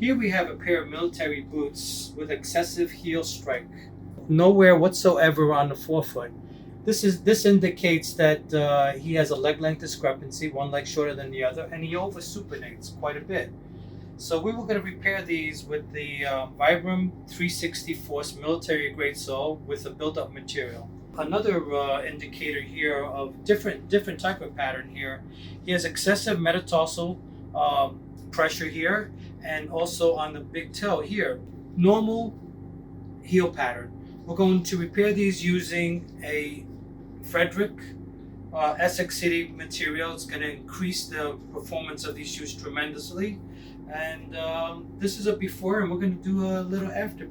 Here we have a pair of military boots with excessive heel strike. Nowhere whatsoever on the forefoot. This indicates that he has a leg length discrepancy, one leg shorter than the other, and he over supinates quite a bit. So we were going to repair these with the Vibram 360 Force military grade sole with a built-up material. Another indicator here of different type of pattern here. He has excessive metatarsal pressure here, and also on the big toe here. Normal heel pattern. We're going to repair these using a Frederick Essex City material. It's going to increase the performance of these shoes tremendously. And this is a before, and we're going to do a little after.